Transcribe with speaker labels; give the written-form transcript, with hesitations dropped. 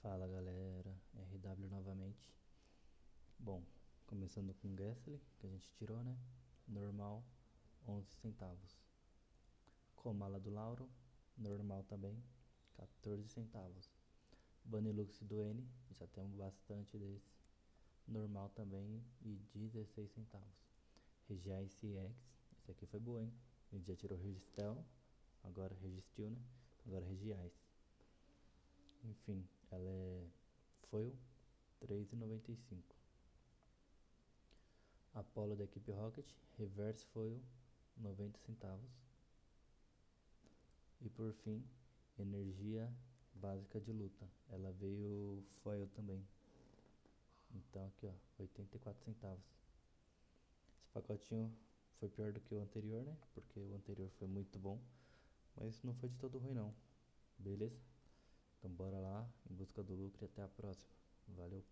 Speaker 1: Fala galera, RW novamente. Bom, começando com o Gasly, que a gente tirou, né? Normal, 11 centavos. Comala do Lauro, normal também, 14 centavos. Banilux do N, já temos bastante desse. Normal também e 16 centavos. Regiais CX, esse aqui foi boa, hein? A gente já tirou Registel, agora Registil, né? Agora Regiais. Enfim, ela é foil 3,95. Apollo da equipe Rocket, reverse foil 90 centavos. E por fim, energia básica de luta. Ela veio foil também. Então aqui ó, 84 centavos. Esse pacotinho foi pior do que o anterior, né? Porque o anterior foi muito bom. Mas não foi de todo ruim não. Beleza? Então bora lá, em busca do lucro e até a próxima. Valeu!